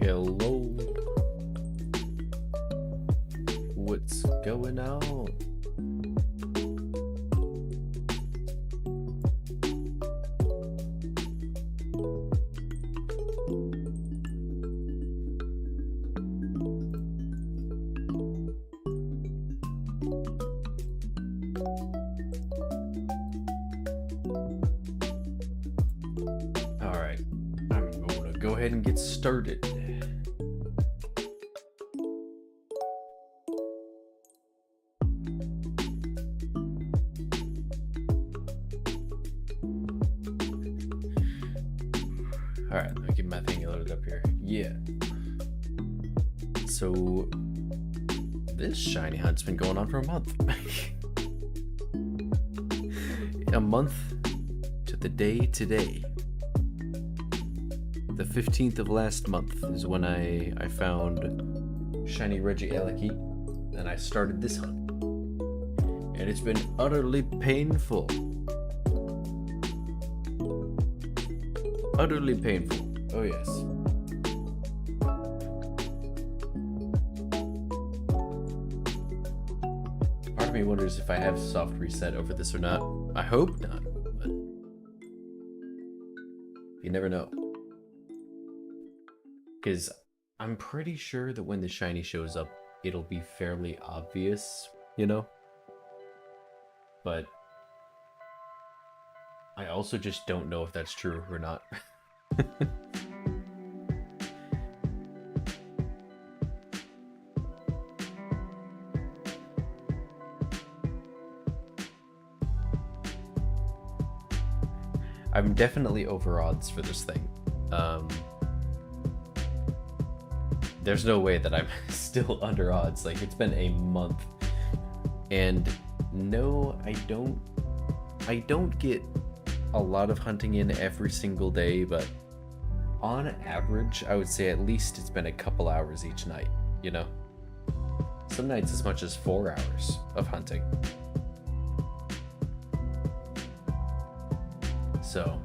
Hello. What's going on? All right, I'm going to go ahead and get started. Alright, let me get my thing loaded up here. Yeah. So, this shiny hunt's been going on for a month. A month to the day today. The 15th of last month is when I found shiny Regidrago, and I started this hunt. And it's been utterly painful. Utterly painful. Oh yes. Part of me wonders if I have soft reset over this or not. I hope not, but you never know. Because I'm pretty sure that when the shiny shows up, it'll be fairly obvious, you know? But I also just don't know if that's true or not. I'm definitely over odds for this thing. There's no way that I'm still under odds. Like, it's been a month. And no, I don't get a lot of hunting in every single day, but on average, I would say at least it's been a couple hours each night, you know? Some nights as much as 4 hours of hunting. So,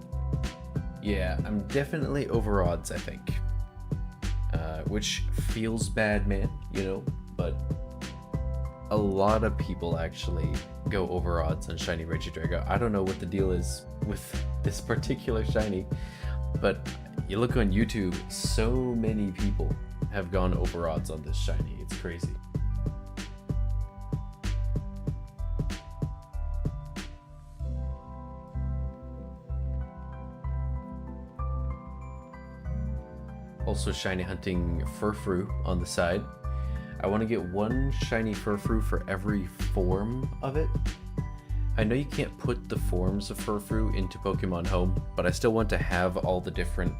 yeah, I'm definitely over odds, I think. Which feels bad, man, you know? But a lot of people actually go over odds on shiny Regidrago. I don't know what the deal is with this particular shiny, but you look on YouTube, so many people have gone over odds on this shiny. It's crazy. Also shiny hunting Furfrou on the side. I want to get one shiny Furfrou for every form of it. I know you can't put the forms of Furfrou into Pokemon Home, but I still want to have all the different...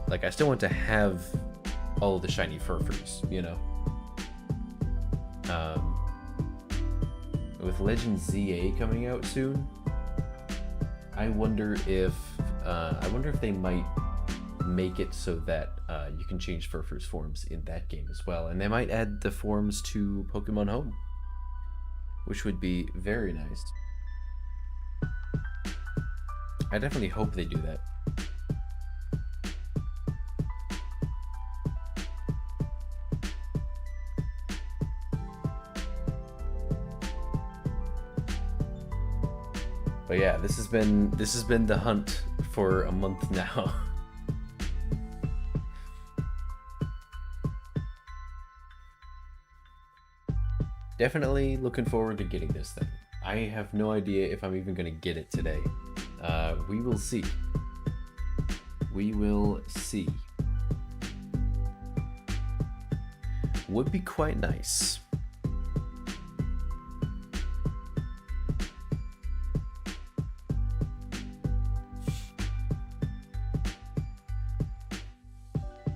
Like, I still want to have all of the shiny Furfrous, you know? With Legend ZA coming out soon, I wonder if they might make it so that you can change Furfrou's forms in that game as well, and they might add the forms to Pokemon Home, which would be very nice. I definitely hope they do that. But yeah, this has been the hunt for a month now. Definitely looking forward to getting this thing. I have no idea if I'm even going to get it today. We will see. We will see. would be quite nice.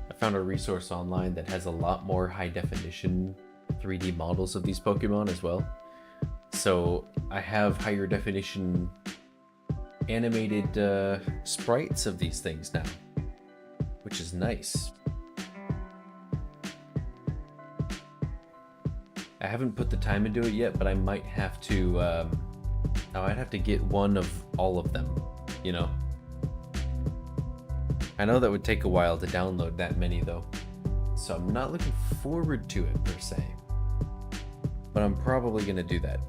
I found a resource online that has a lot more high definition 3D models of these Pokemon as well. So I have higher definition animated sprites of these things now, which is nice. I haven't put the time into it yet, but I might have to, I'd have to get one of all of them, you know? I know that would take a while to download that many though, so I'm not looking forward to it per se, but I'm probably gonna do that.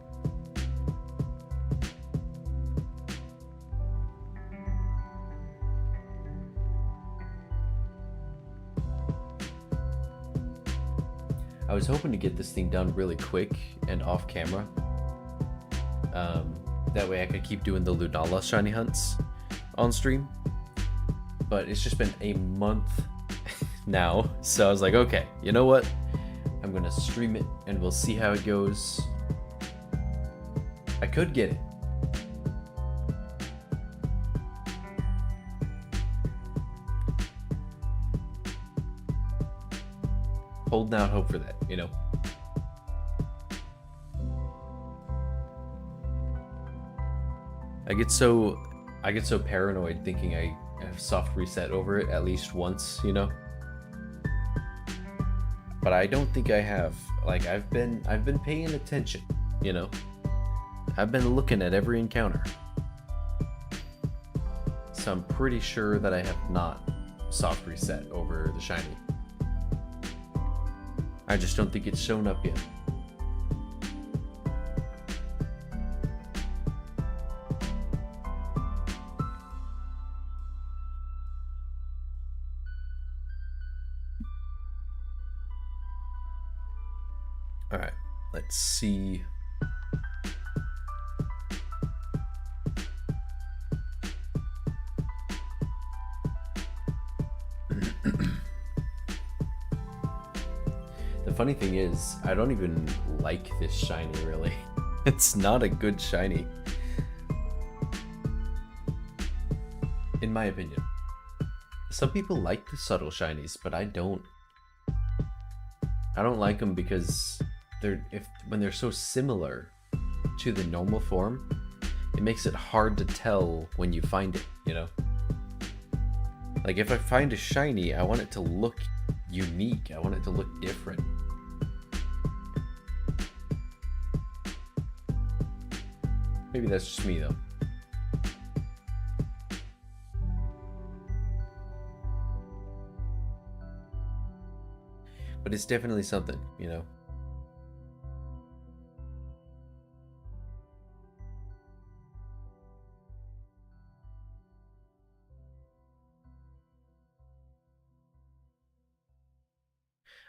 I was hoping to get this thing done really quick and off camera. That way I could keep doing the Lunala shiny hunts on stream. But it's just been a month now, so I was like, okay, you know what? I'm gonna stream it and we'll see how it goes. I could get it. Holding out hope for that, you know? I get so paranoid thinking I have soft reset over it at least once, you know? But I don't think I have. Like I've been paying attention, you know? I've been looking at every encounter. So I'm pretty sure that I have not soft reset over the shiny. I just don't think it's shown up yet. All right, let's see. The funny thing is, I don't even like this shiny, really. It's not a good shiny. In my opinion. Some people like the subtle shinies, but I don't. I don't like them because when they're so similar to the normal form, it makes it hard to tell when you find it, you know? Like if I find a shiny, I want it to look unique. I want it to look different. Maybe that's just me though. But it's definitely something, you know?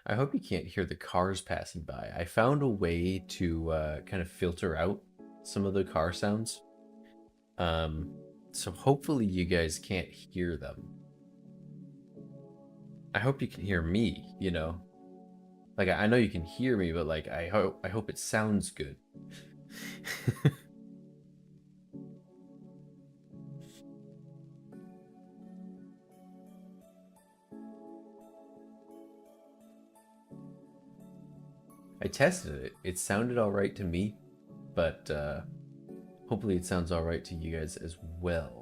I hope you can't hear the cars passing by. I found a way to kind of filter out some of the car sounds. So hopefully you guys can't hear them. I hope you can hear me, you know? Like, I know you can hear me, but like, I hope it sounds good. I tested it. It sounded all right to me, but hopefully it sounds all right to you guys as well.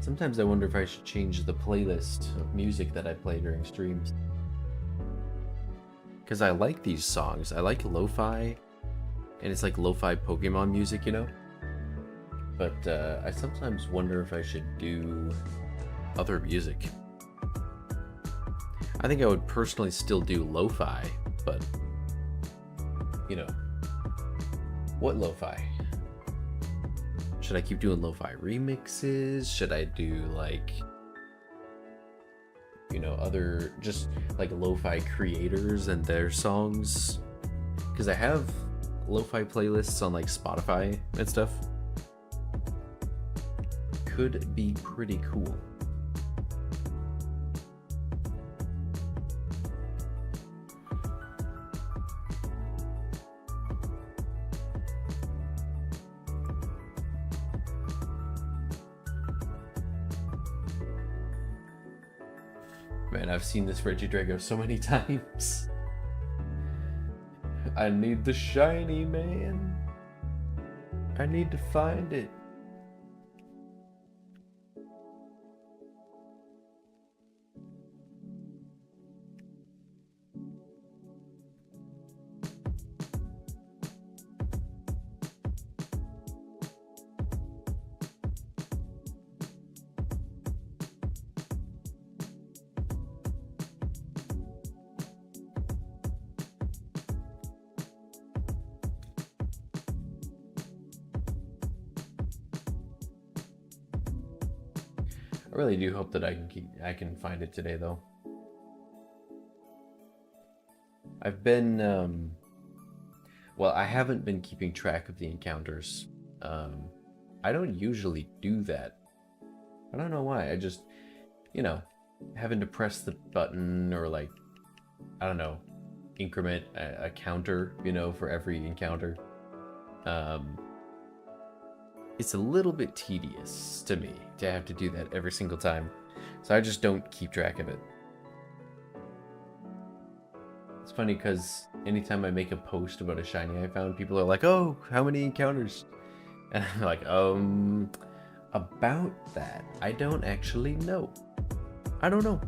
Sometimes I wonder if I should change the playlist of music that I play during streams. Because I like these songs. I like lo-fi, and it's like lo-fi Pokemon music, you know? But I sometimes wonder if I should do other music. I think I would personally still do lo-fi, but, you know, what lo-fi? Should I keep doing lo-fi remixes? Should I do, like, you know, other, just like lo-fi creators and their songs? Because I have lo-fi playlists on like Spotify and stuff. Could be pretty cool. Man, I've seen this Regidrago so many times. I need the shiny man. I need to find it. I really do hope that I can find it today, though. I've been well, I haven't been keeping track of the encounters. I don't usually do that. I don't know why. I just, you know, having to press the button or like, I don't know, increment a counter, you know, for every encounter. It's a little bit tedious to me to have to do that every single time. So I just don't keep track of it. It's funny because anytime I make a post about a shiny I found, people are like, oh, how many encounters? And I'm like, about that, I don't actually know. I don't know.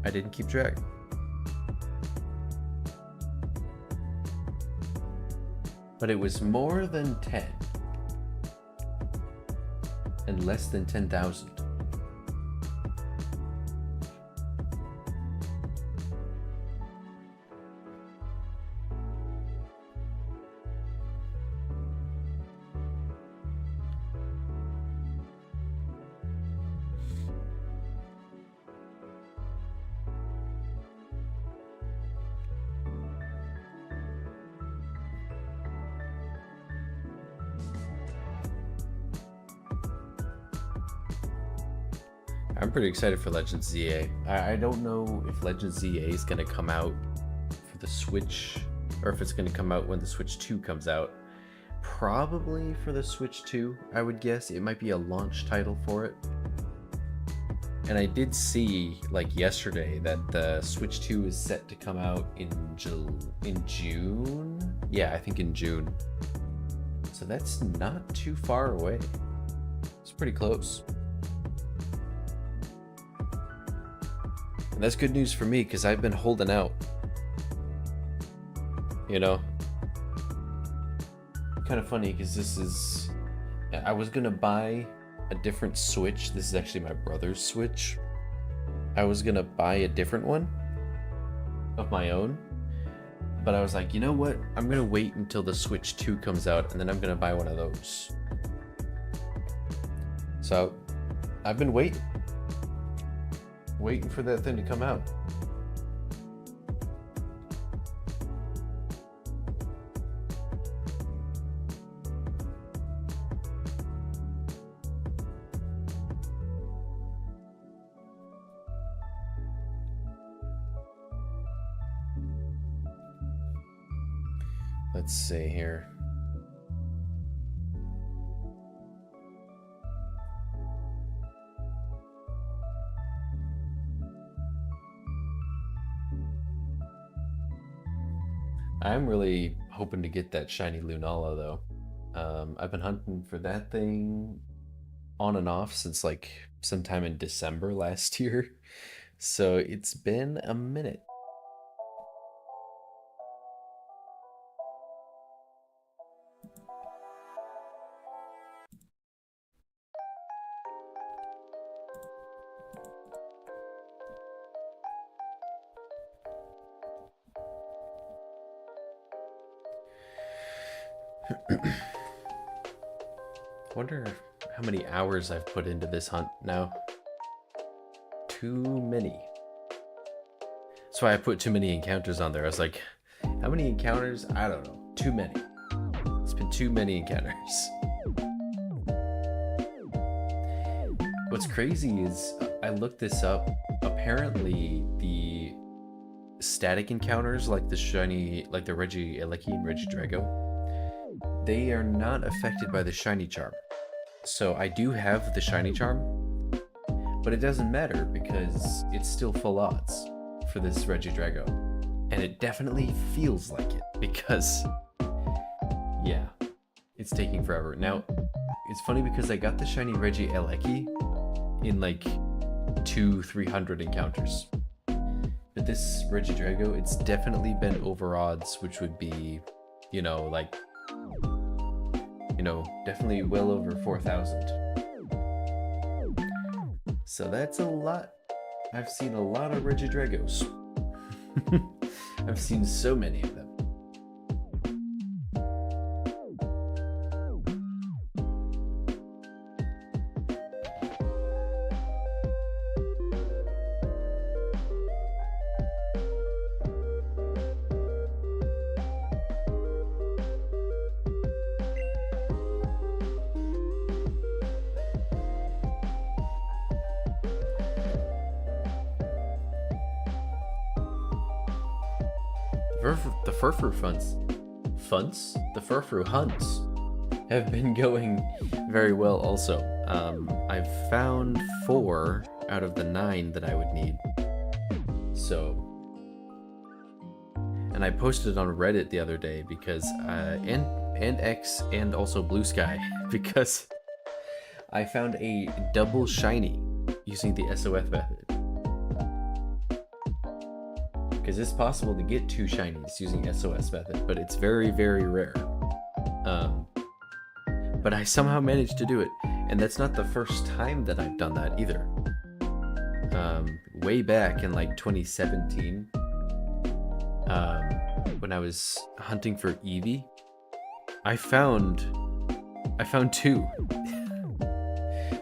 I didn't keep track. But it was more than 10. And less than 10,000. I'm pretty excited for Legends ZA. I don't know if Legends ZA is going to come out for the Switch, or if it's going to come out when the Switch 2 comes out. Probably for the Switch 2, I would guess. It might be a launch title for it. And I did see, like yesterday, that the Switch 2 is set to come out in June? Yeah, I think in June. So that's not too far away. It's pretty close. And that's good news for me, because I've been holding out. You know? Kind of funny, because this is... I was going to buy a different Switch. This is actually my brother's Switch. I was going to buy a different one of my own. But I was like, you know what? I'm going to wait until the Switch 2 comes out, and then I'm going to buy one of those. So, I've been waiting for that thing to come out. Let's see here. I'm really hoping to get that shiny Lunala, though. I've been hunting for that thing on and off since like sometime in December last year. So it's been a minute. Wonder how many hours I've put into this hunt now. Too many. That's why I put too many encounters on there. I was like, how many encounters? I don't know. Too many. It's been too many encounters. What's crazy is I looked this up. Apparently, the static encounters like the shiny, like the Regieleki and Regidrago, they are not affected by the shiny charm. So I do have the shiny charm, but it doesn't matter because it's still full odds for this Regidrago. And it definitely feels like it because, yeah, it's taking forever. Now, it's funny because I got the shiny Regieleki in like 200-300 encounters. But this Regidrago, it's definitely been over odds, which would be, you know, like, you know, definitely well over 4,000. So that's a lot. I've seen a lot of Regidragos. I've seen so many of them. The furfru the furfru hunts have been going very well also. I've found 4 out of the 9 that I would need. So, and I posted it on Reddit the other day because, and X and also Blue Sky, because I found a double shiny using the SOF method. Because it's possible to get 2 shinies using SOS method, but it's very, very rare. But I somehow managed to do it, and that's not the first time that I've done that either. Way back in like 2017, when I was hunting for Eevee, I found 2.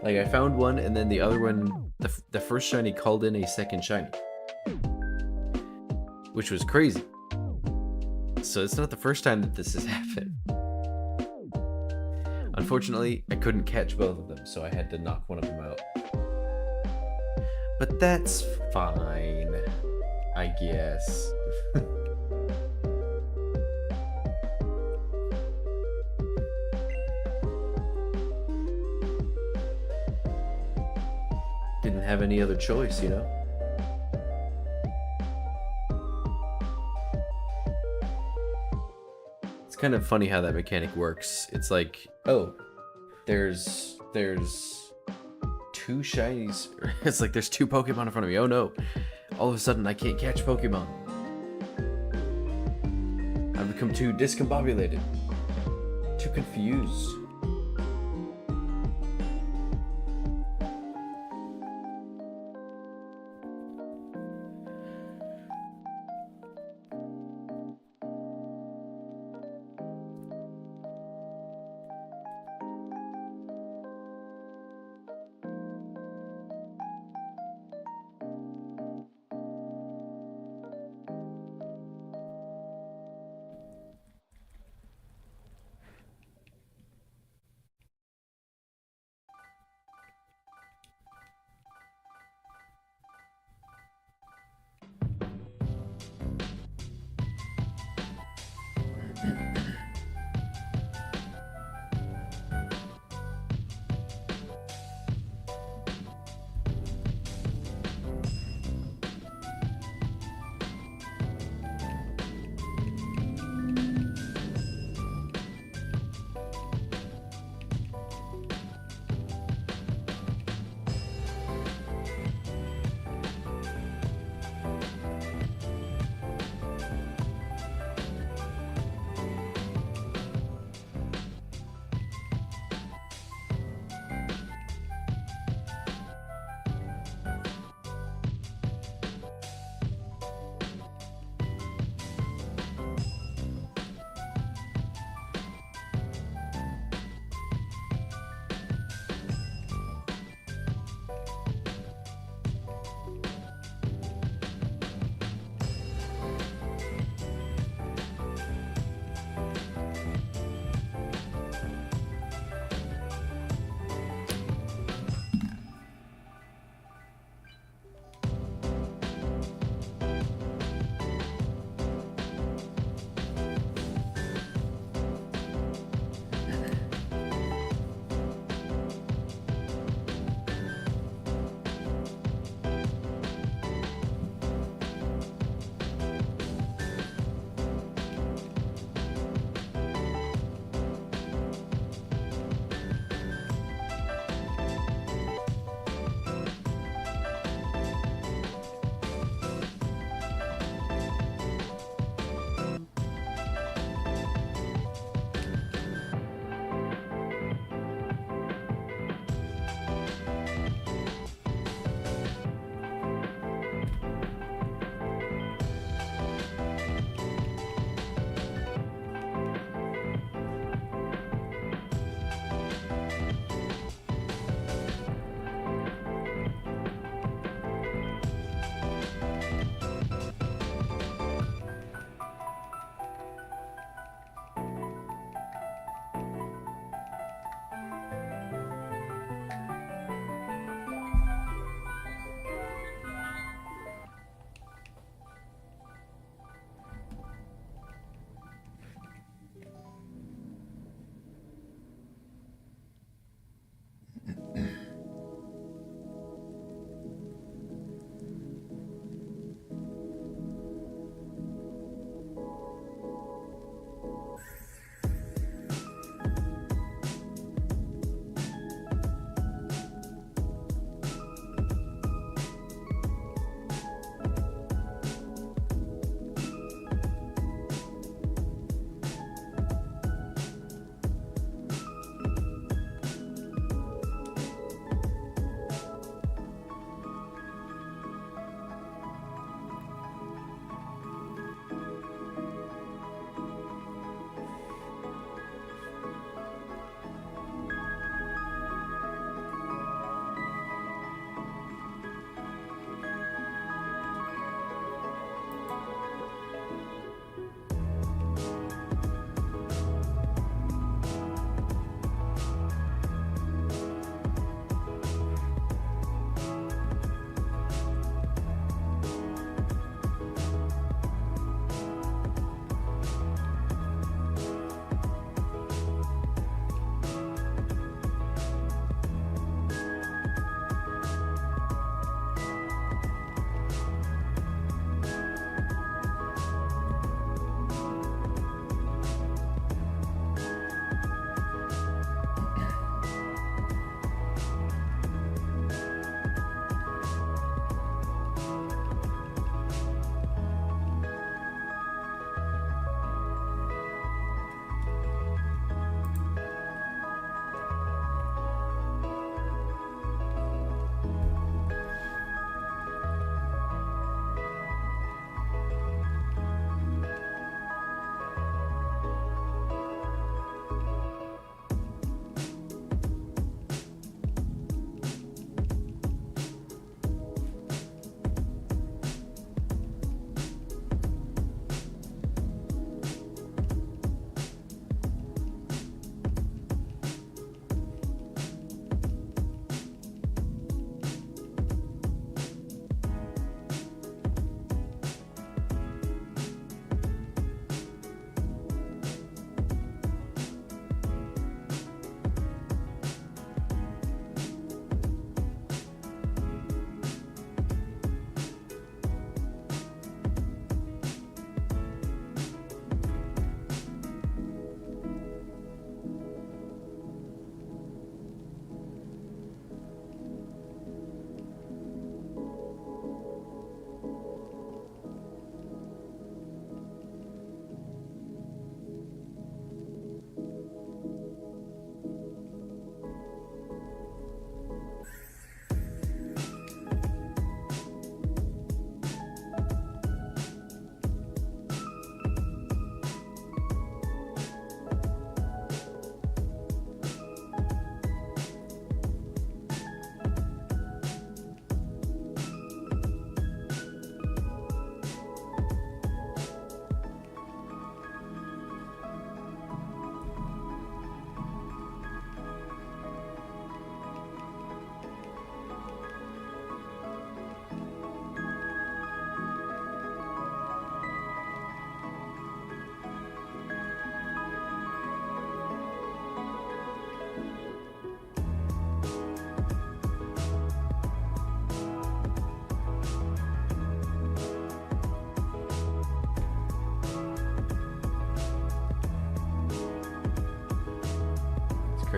Like I found one, and then the other one, the first shiny called in a second shiny, which was crazy. So it's not the first time that this has happened. Unfortunately, I couldn't catch both of them, so I had to knock one of them out. But that's fine, I guess. Didn't have any other choice, you know? It's kind of funny how that mechanic works. It's like, oh, there's 2 shinies. It's like there's 2 Pokemon in front of me. Oh no. All of a sudden I can't catch Pokemon. I've become too discombobulated. Too confused.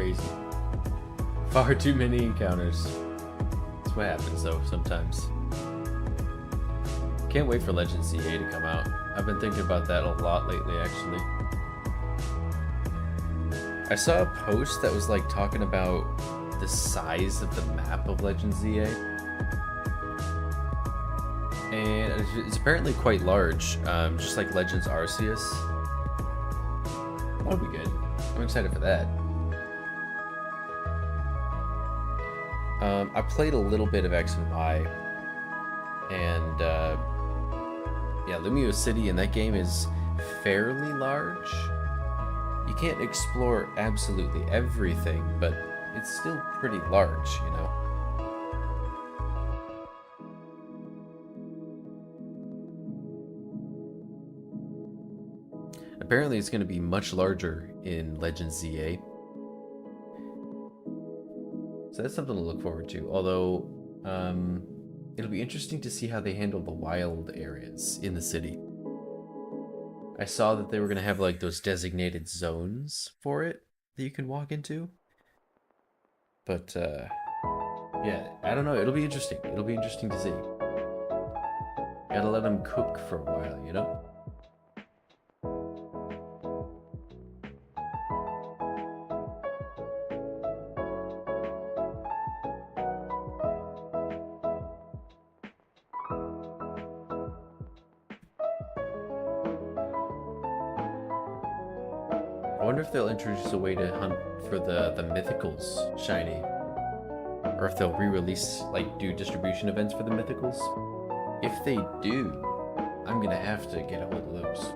crazy. Far too many encounters. That's what happens though sometimes. Can't wait for Legend CA to come out. I've been thinking about that a lot lately, actually. I saw a post that was like talking about the size of the map of Legend ZA. And it's apparently quite large, just like Legends Arceus. That'll be good. I'm excited for that. I played a little bit of X and Y, and yeah, Lumio City in that game is fairly large. You can't explore absolutely everything, but it's still pretty large, you know? Apparently it's going to be much larger in Legends ZA. So that's something to look forward to, although it'll be interesting to see how they handle the wild areas in the city. I saw that they were going to have like those designated zones for it that you can walk into. But yeah, I don't know, it'll be interesting. It'll be interesting to see. Gotta let them cook for a while, you know? I wonder if they'll introduce a way to hunt for the mythicals shiny. Or if they'll re-release, like, do distribution events for the mythicals. If they do, I'm gonna have to get a hold of those.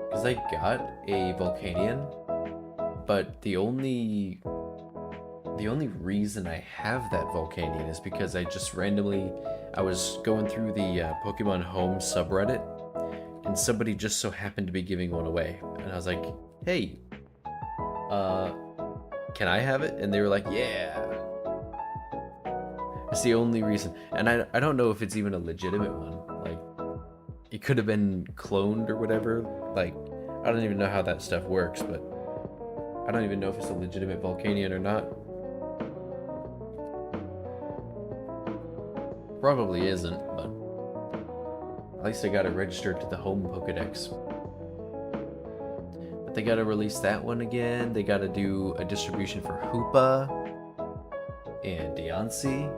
Because I got a Volcanion, but the only reason I have that Volcanion is because I just randomly, I was going through the Pokemon Home subreddit, and somebody just so happened to be giving one away. And I was like, hey, can I have it? And they were like, yeah. It's the only reason. And I don't know if it's even a legitimate one. Like, it could have been cloned or whatever. Like, I don't even know how that stuff works, but I don't even know if it's a legitimate Volcanion or not. Probably isn't, but at least I got it registered to the home Pokedex. But they gotta release that one again. They gotta do a distribution for Hoopa and Deontay.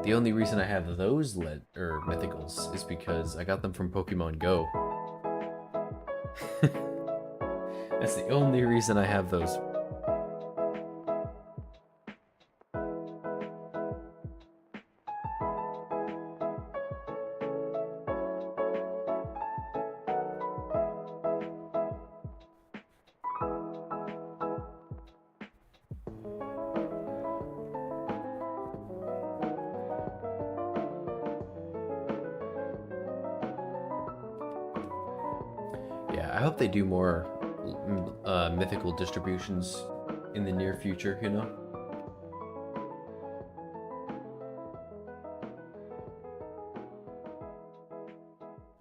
The only reason I have those mythicals is because I got them from Pokemon Go. That's the only reason I have those. Yeah, I hope they do more mythical distributions in the near future, you know?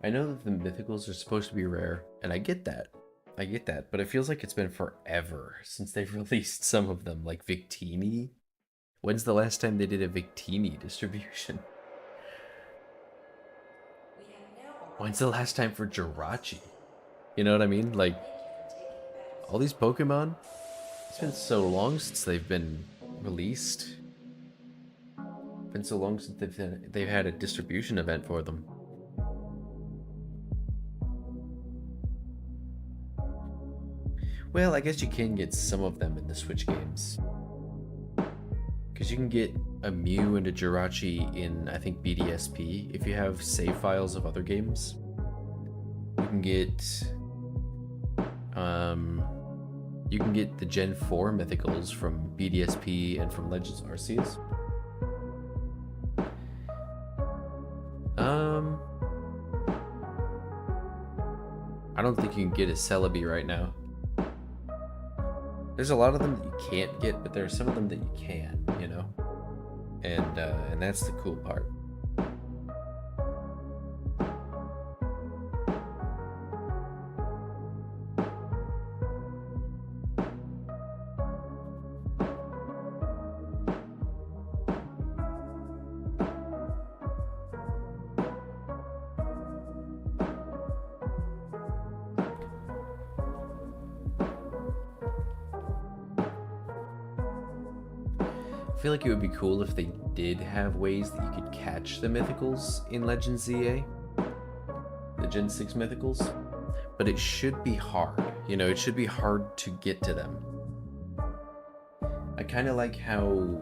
I know that the mythicals are supposed to be rare, and I get that. I get that, but it feels like it's been forever since they've released some of them, like Victini. When's the last time they did a Victini distribution? When's the last time for Jirachi? You know what I mean? Like, all these Pokemon, it's been so long since they've been released. It's been so long since they've had a distribution event for them. Well, I guess you can get some of them in the Switch games. Because you can get a Mew and a Jirachi in, I think, BDSP if you have save files of other games. You can get the Gen 4 mythicals from BDSP and from Legends Arceus. I don't think you can get a Celebi right now. There's a lot of them that you can't get, but there are some of them that you can, you know? And that's the cool part. feel like it would be cool if they did have ways that you could catch the mythicals in Legends ZA, the Gen 6 mythicals, but it should be hard. You know, it should be hard to get to them. I kind of like how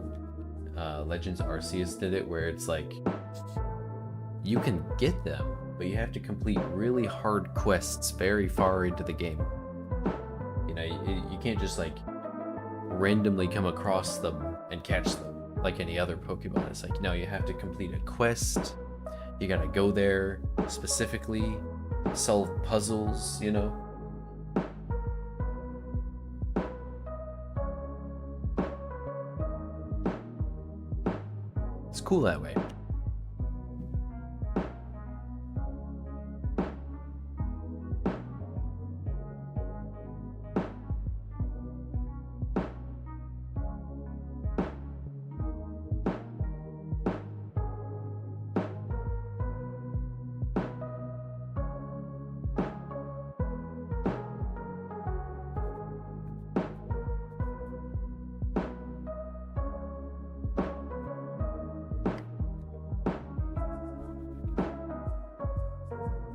Legends Arceus did it, where it's like you can get them, but you have to complete really hard quests very far into the game. You know, you can't just like randomly come across them and catch them like any other Pokemon. It's like, no, you have to complete a quest. You gotta go there specifically, solve puzzles, you know? It's cool that way.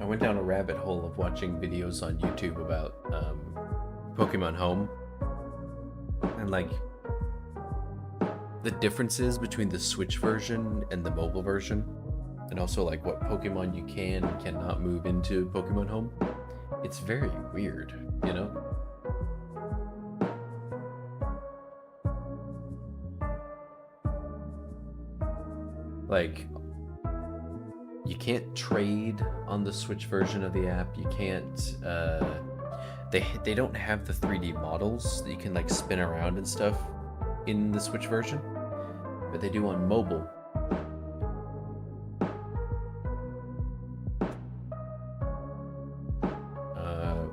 I went down a rabbit hole of watching videos on YouTube about Pokemon Home, and like the differences between the Switch version and the mobile version, and also like what Pokemon you can and cannot move into Pokemon Home. It's very weird, you know? Like, you can't trade on the Switch version of the app. You can't, they don't have the 3D models that you can like spin around and stuff in the Switch version, but they do on mobile.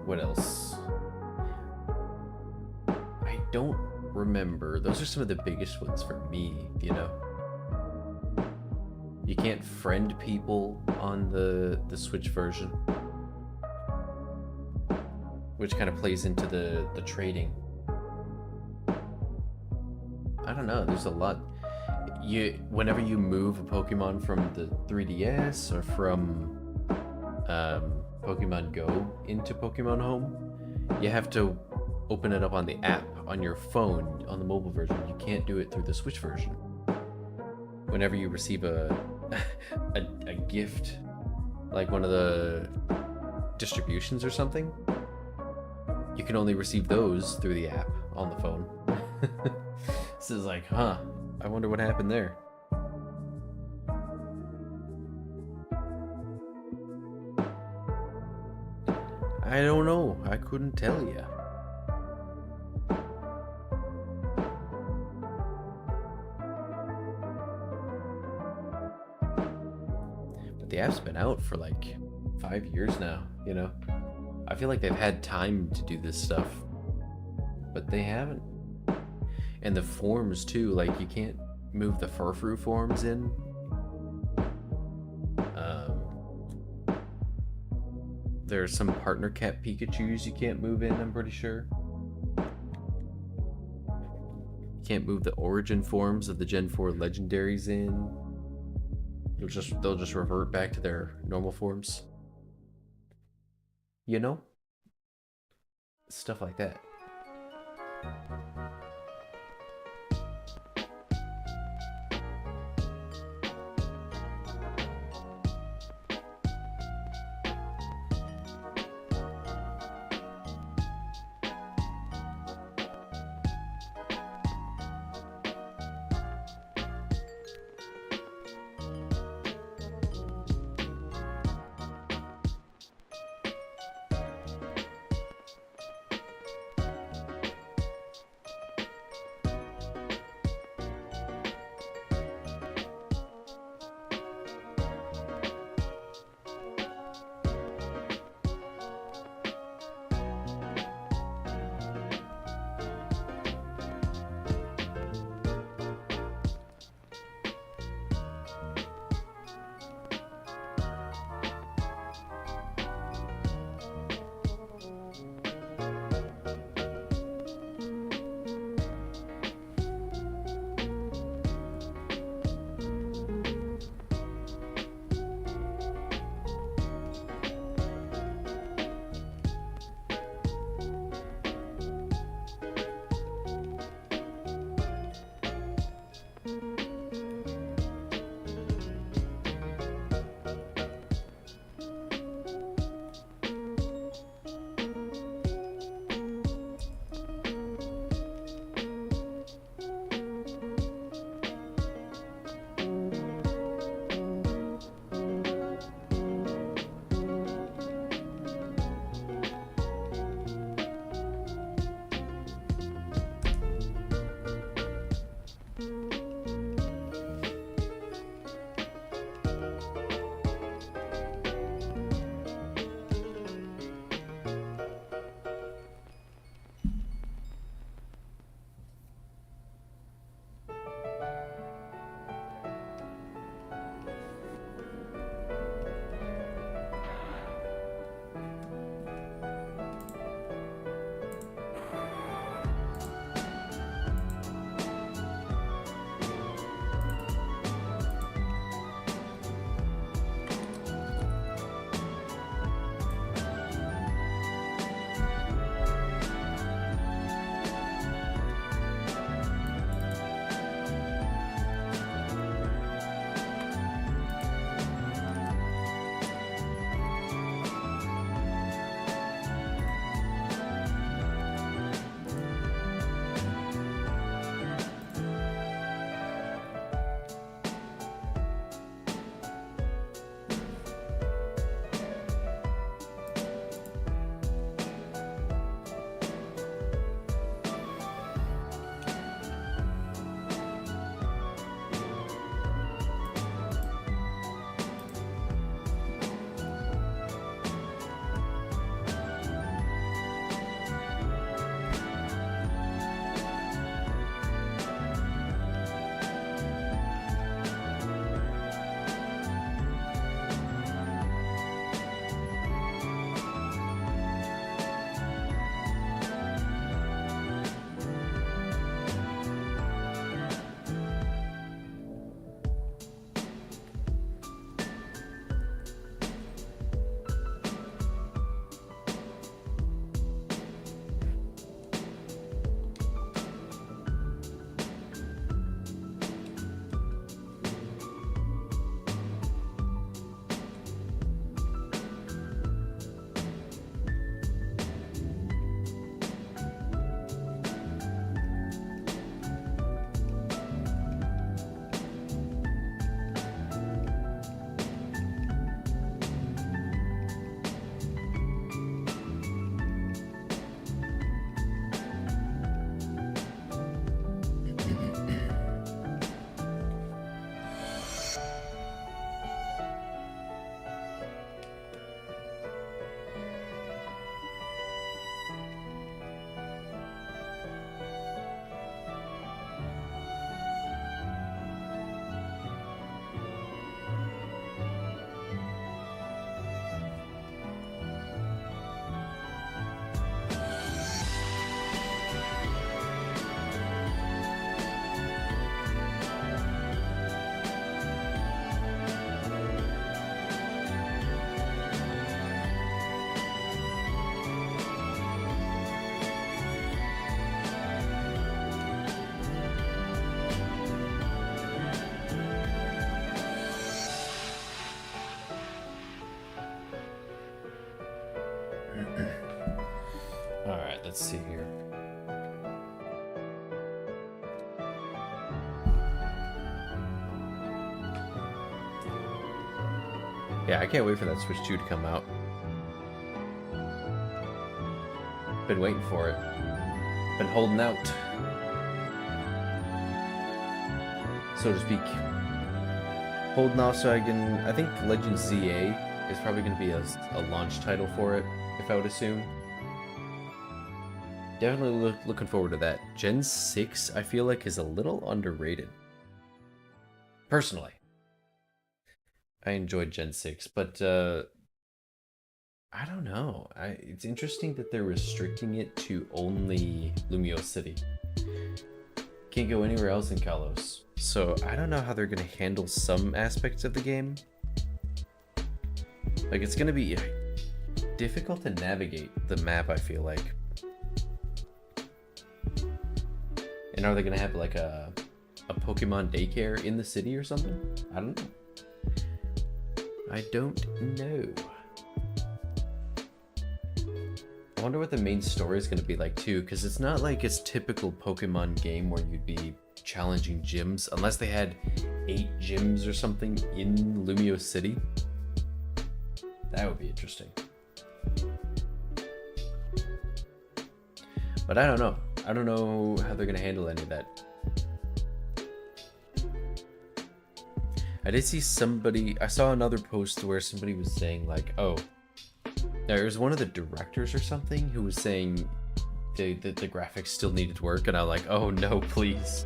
What else? I don't remember. Those are some of the biggest ones for me, you know? You can't friend people on the Switch version, which kind of plays into the trading. I don't know, there's a lot. Whenever you move a Pokemon from the 3DS or from Pokemon Go into Pokemon Home, you have to open it up on the app on your phone on the mobile version. You can't do it through the Switch version. Whenever you receive a gift, like one of the distributions or something, you can only receive those through the app on the phone. This is like, huh, I wonder what happened there. I don't know, I couldn't tell you. The app's been out for like 5 years now, you know? I feel like they've had time to do this stuff, but they haven't. And the forms too, like you can't move the Furfrou forms in. There's some partner cat Pikachus you can't move in, I'm pretty sure. You can't move the origin forms of the Gen 4 legendaries in. They'll just revert back to their normal forms. You know? Stuff like that. Alright, let's see here. Yeah, I can't wait for that Switch 2 to come out. Been waiting for it. Been holding out, so to speak. Holding off so I can... I think Legend ZA is probably going to be a launch title for it, if I would assume. Definitely looking forward to that. Gen 6, I feel like, is a little underrated. Personally. I enjoyed Gen 6, but I don't know. It's interesting that they're restricting it to only Lumio City. Can't go anywhere else in Kalos. So I don't know how they're going to handle some aspects of the game. Like, it's going to be difficult to navigate the map, I feel like. And are they going to have like a Pokemon daycare in the city or something? I don't know. I don't know. I wonder what the main story is going to be like too, because it's not like it's typical Pokemon game where you'd be challenging gyms, unless they had 8 gyms or something in Lumio City. That would be interesting. But I don't know. I don't know how they're going to handle any of that. I did see somebody, I saw another post where somebody was saying like, oh, there was one of the directors or something who was saying the graphics still needed work, and I'm like, oh no, please.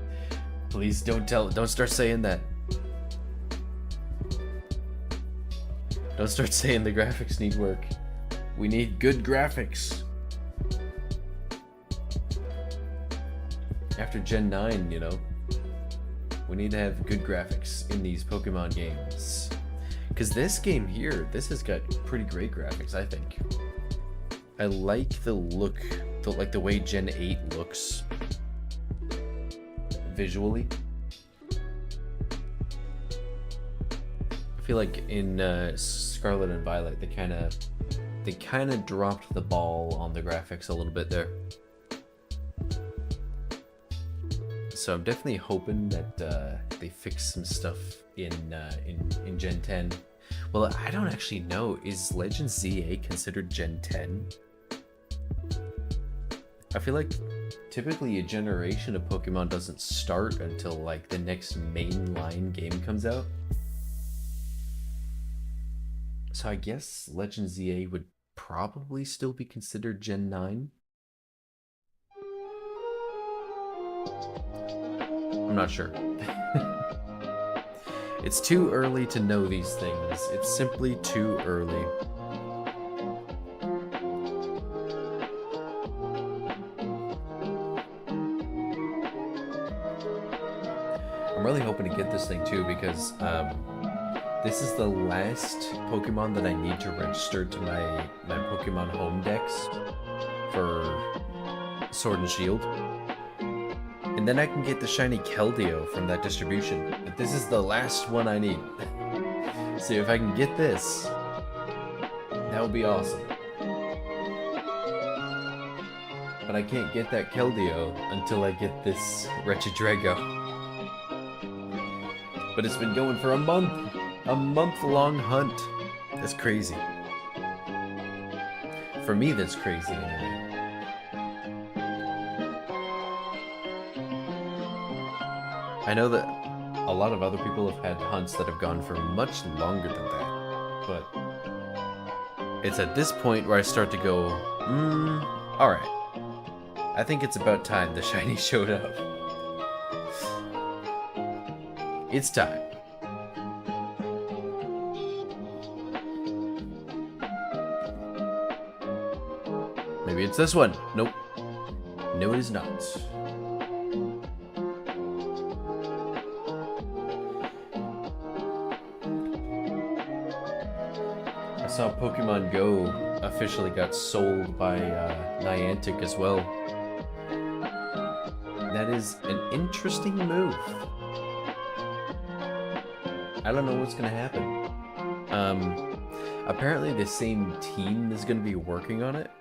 Please don't start saying that. Don't start saying the graphics need work. We need good graphics. After Gen 9, you know, we need to have good graphics in these Pokemon games. Because this game here, this has got pretty great graphics, I think. I like the look, like the way Gen 8 looks visually. I feel like in Scarlet and Violet, they kind of dropped the ball on the graphics a little bit there. So I'm definitely hoping that they fix some stuff in Gen 10. Well, I don't actually know. Is Legend ZA considered Gen 10? I feel like typically a generation of Pokemon doesn't start until like the next mainline game comes out. So I guess Legend ZA would probably still be considered Gen 9. I'm not sure. It's too early to know these things. It's simply too early. I'm really hoping to get this thing too, because this is the last Pokemon that I need to register to my Pokemon Home Dex for Sword and Shield. And then I can get the shiny Keldeo from that distribution. But this is the last one I need. So if I can get this, that would be awesome. But I can't get that Keldeo until I get this Regidrago. But it's been going for a month. A month-long hunt. That's crazy. For me, that's crazy anyway. I know that a lot of other people have had hunts that have gone for much longer than that, but it's at this point where I start to go, alright. I think it's about time the shiny showed up. It's time. Maybe it's this one. Nope. No, it is not. I saw Pokemon Go officially got sold by Niantic as well. That is an interesting move. I don't know what's gonna happen. Apparently the same team is going to be working on it.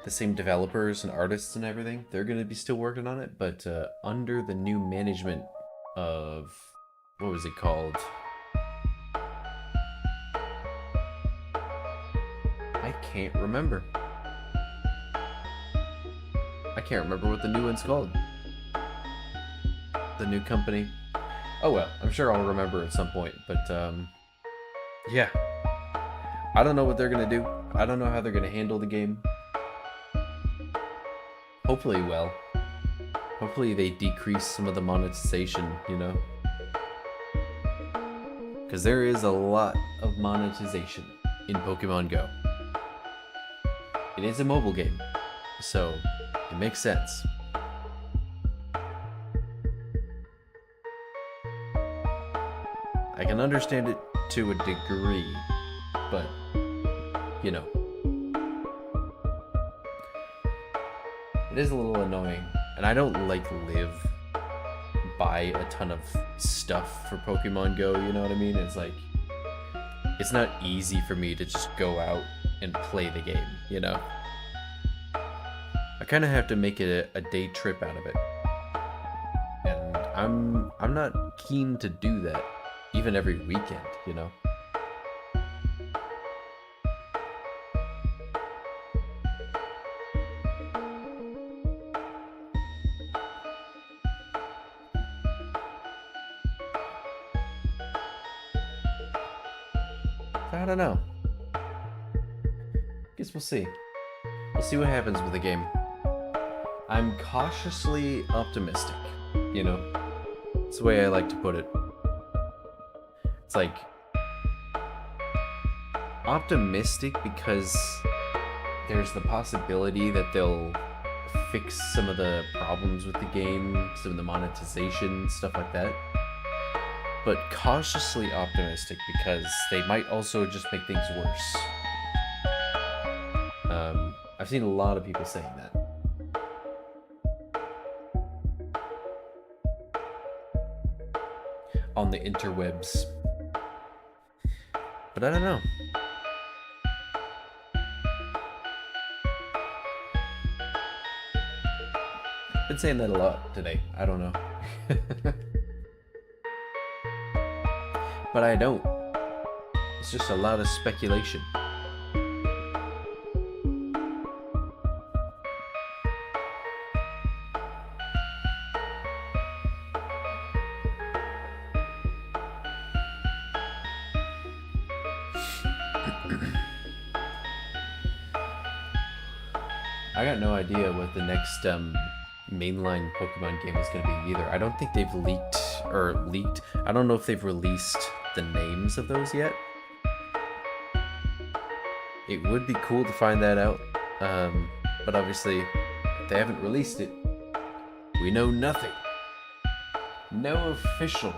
The same developers and artists and everything. They're going to be still working on it, but under the new management of... What was it called? I can't remember. I can't remember what the new one's called. The new company. Oh well, I'm sure I'll remember at some point, but yeah. I don't know what they're gonna do. I don't know how they're gonna handle the game. Hopefully well. Hopefully they decrease some of the monetization, you know? Because there is a lot of monetization in Pokemon Go. It is a mobile game, so it makes sense. I can understand it to a degree, but, you know. It is a little annoying, and I don't, like, buy a ton of stuff for Pokemon Go, you know what I mean? It's like, it's not easy for me to just go out and play the game, you know? I kind of have to make it a day trip out of it. And I'm not keen to do that, even every weekend, you know? I don't know. Guess we'll see. We'll see what happens with the game. I'm cautiously optimistic, you know? That's the way I like to put it. It's like... optimistic because there's the possibility that they'll fix some of the problems with the game, some of the monetization, stuff like that. But cautiously optimistic because they might also just make things worse. I've seen a lot of people saying that. On the interwebs. But I don't know. Been saying that a lot today. I don't know. But I don't. It's just a lot of speculation. I got no idea what the next mainline Pokemon game is going to be either. I don't think they've leaked. I don't know if they've released the names of those yet. It would be cool to find that out. But obviously, if they haven't released it, we know nothing. No official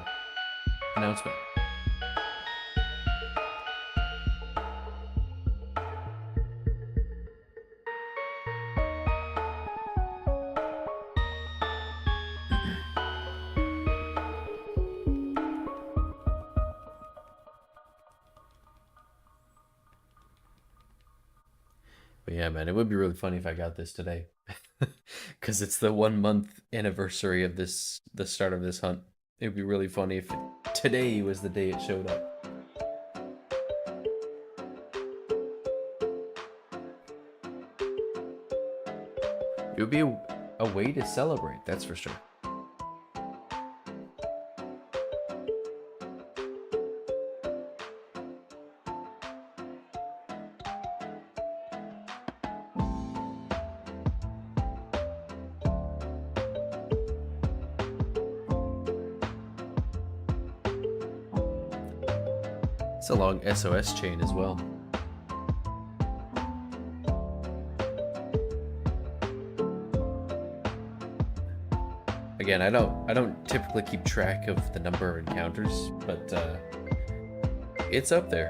announcement. But yeah, man, it would be really funny if I got this today. Because it's the 1 month anniversary of the start of this hunt. It would be really funny if today was the day it showed up. It would be a way to celebrate, that's for sure. It's a long SOS chain as well. Again, I don't typically keep track of the number of encounters, but it's up there.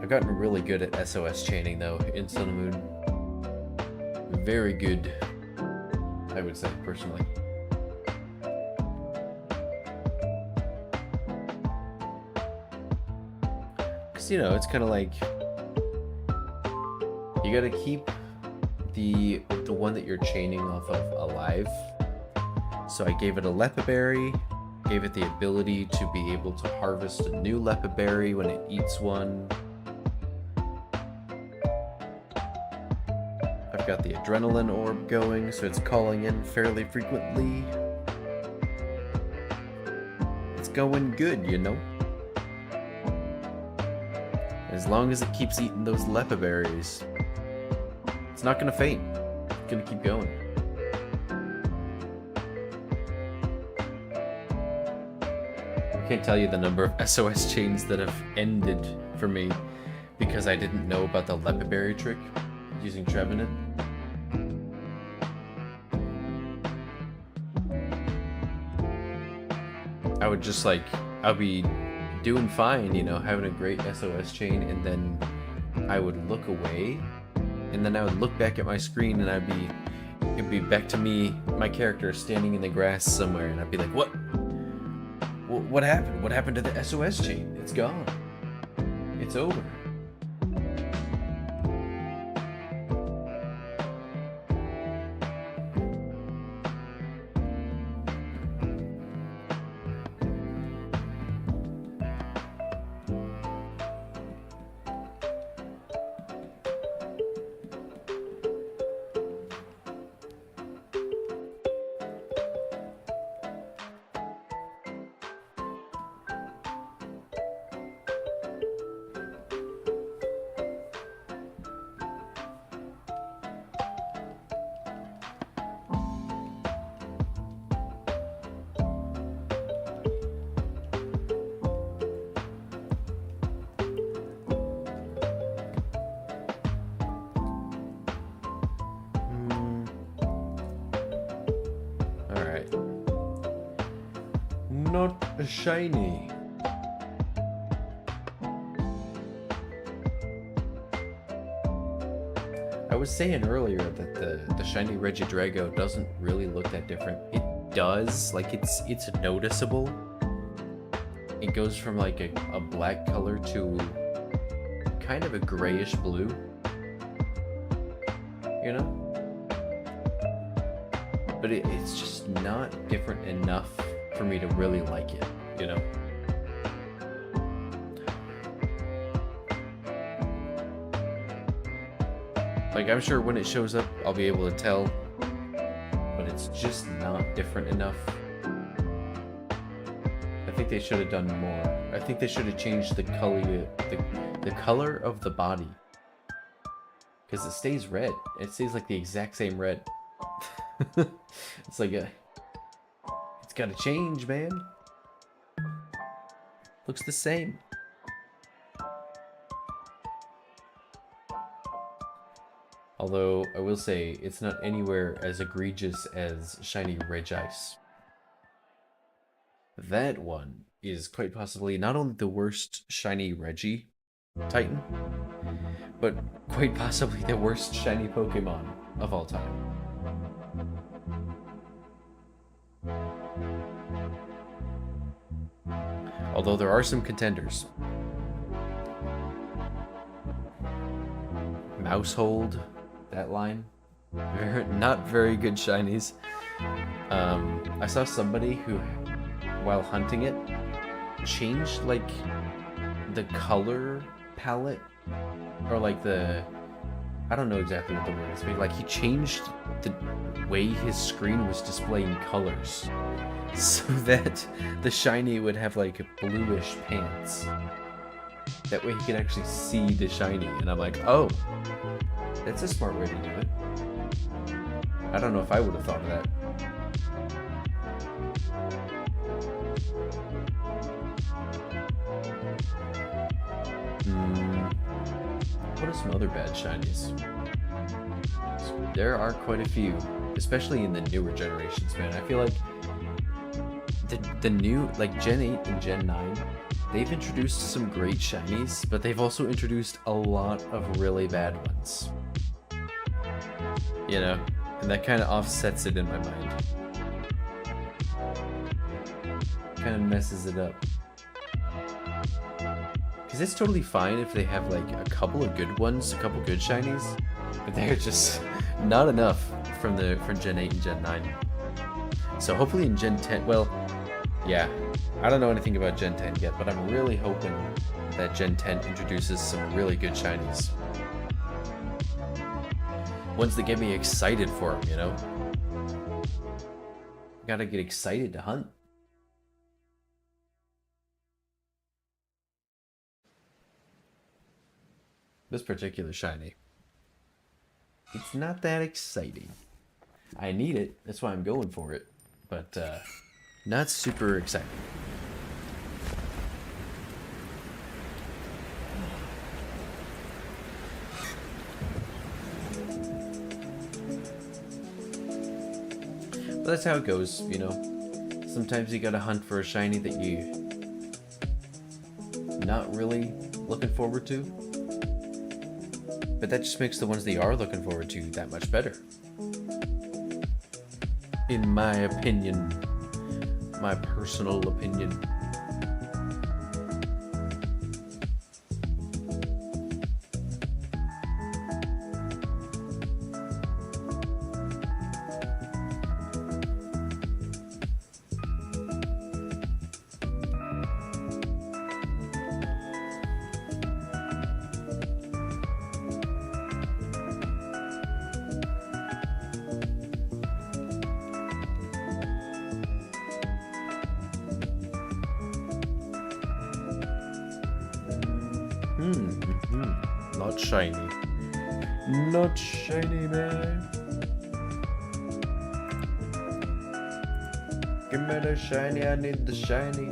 I've gotten really good at SOS chaining though in Sun and Moon. Very good. I would say, personally. Because, you know, it's kind of like, you gotta keep the one that you're chaining off of alive. So I gave it a lepa berry, gave it the ability to be able to harvest a new lepa berry when it eats one. I've got the adrenaline orb going, so it's calling in fairly frequently. It's going good, you know? As long as it keeps eating those lepa berries, it's not gonna faint. It's gonna keep going. I can't tell you the number of SOS chains that have ended for me because I didn't know about the lepa berry trick using Trevenant. I would just like, I'll be doing fine, you know, having a great SOS chain, and then I would look away, and then I would look back at my screen, and it'd be back to me, my character standing in the grass somewhere, and I'd be like, what happened? What happened to the SOS chain? It's gone. It's over. Not a shiny. I was saying earlier that the shiny Regidrago doesn't really look that different. It does, like it's noticeable. It goes from like a black color to kind of a grayish blue. You know? But it's just not different enough for me to really like it, you know? Like, I'm sure when it shows up, I'll be able to tell, but it's just not different enough. I think they should have done more. I think they should have changed the color of the body. Because it stays red. It stays like the exact same red. It's like it's gotta change, man. Looks the same. Although, I will say, it's not anywhere as egregious as shiny Regice. That one is quite possibly not only the worst shiny Regi Titan, but quite possibly the worst shiny Pokemon of all time. Although there are some contenders. Mousehold, that line. Not very good shinies. I saw somebody who, while hunting it, changed like the color palette, or like I don't know exactly what the word is, but like he changed the way his screen was displaying colors so that the shiny would have like bluish pants. That way he could actually see the shiny, and I'm like, oh, that's a smart way to do it. I don't know if I would have thought of that. What are some other bad shinies? There are quite a few, especially in the newer generations, man. I feel like the new, like Gen 8 and Gen 9, they've introduced some great shinies, but they've also introduced a lot of really bad ones. You know, And that kind of offsets it in my mind. Kind of messes it up. Because it's totally fine if they have like a couple of good ones, a couple good shinies, but they're just not enough from Gen 8 and Gen 9. So hopefully in Gen 10, well, yeah, I don't know anything about Gen 10 yet, but I'm really hoping that Gen 10 introduces some really good shinies. Ones that get me excited for them, you know? Gotta get excited to hunt. This particular shiny, it's not that exciting. I need it, that's why I'm going for it, but not super exciting. But that's how it goes, you know. Sometimes you gotta hunt for a shiny that you not really looking forward to. But that just makes the ones that you are looking forward to that much better. In my opinion. My personal opinion. Not shiny. Not shiny, man. Give me the shiny, I need the shiny.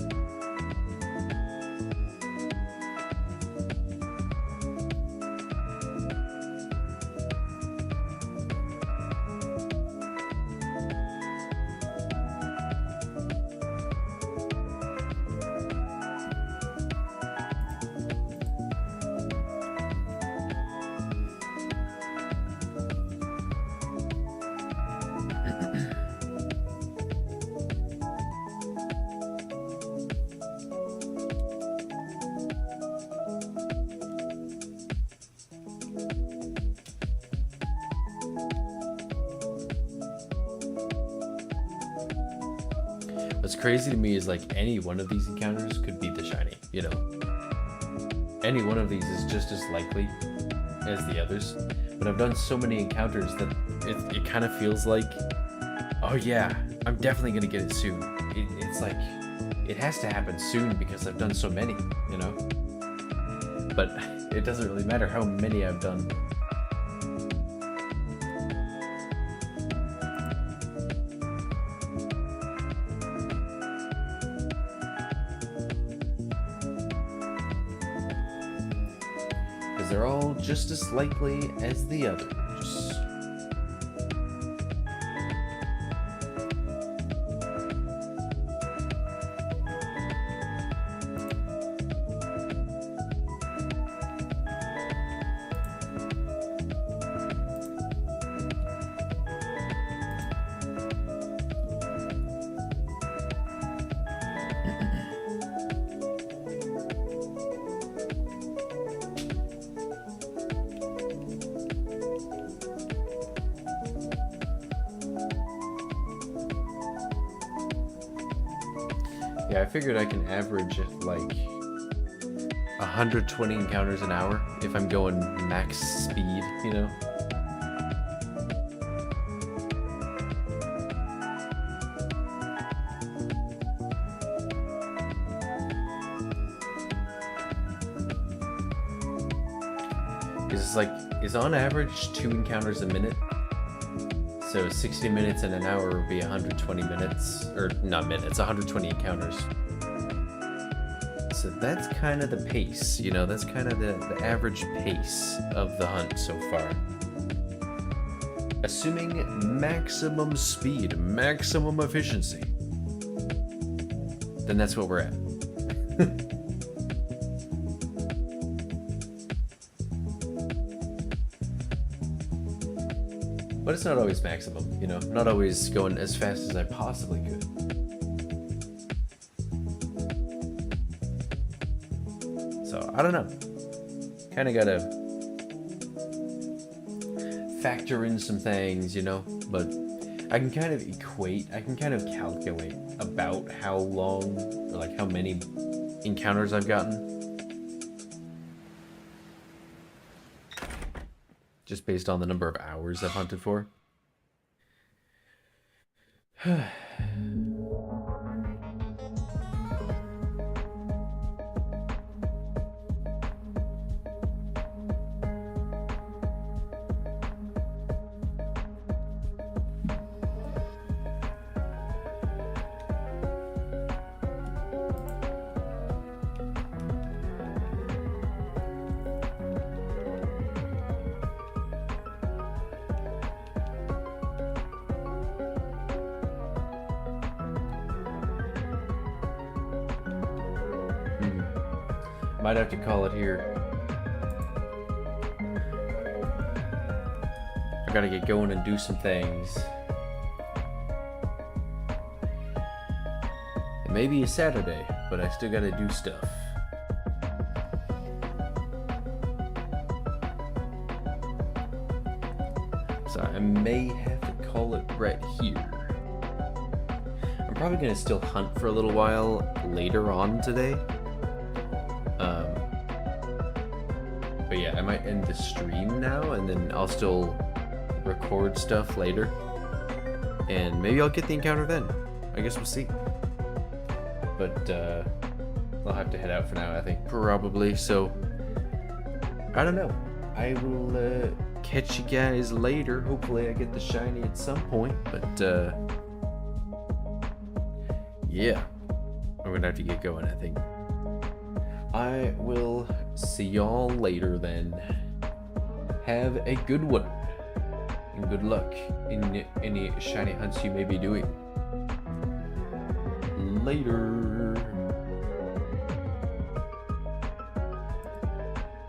What's crazy to me is like any one of these encounters could be the shiny, you know? Any one of these is just as likely as the others. But I've done so many encounters that it kind of feels like, oh yeah, I'm definitely gonna get it soon. It's like, it has to happen soon because I've done so many, you know? But it doesn't really matter how many I've done. They're all just as likely as the others. Yeah, I figured I can average at like 120 encounters an hour if I'm going max speed, you know? Because it's on average 2 encounters a minute. So 60 minutes in an hour would be 120 minutes, or not minutes, 120 encounters. So that's kind of the pace, you know, that's kind of the average pace of the hunt so far. Assuming maximum speed, maximum efficiency, then that's what we're at. But it's not always maximum, you know? Not always going as fast as I possibly could. So, I don't know. Kind of gotta factor in some things, you know? But I can kind of calculate about how long, or like how many encounters I've gotten. Just based on the number of hours I've hunted for. Might have to call it here. I gotta get going and do some things. It may be a Saturday, but I still gotta do stuff. So I may have to call it right here. I'm probably gonna still hunt for a little while later on today. But yeah, I might end the stream now, and then I'll still record stuff later. And maybe I'll get the encounter then. I guess we'll see. But I'll have to head out for now, I think, probably. So, I don't know. I will catch you guys later. Hopefully I get the shiny at some point. But yeah, I'm gonna have to get going, I think. I will see y'all later then. Have a good one. And good luck in any shiny hunts you may be doing. Later.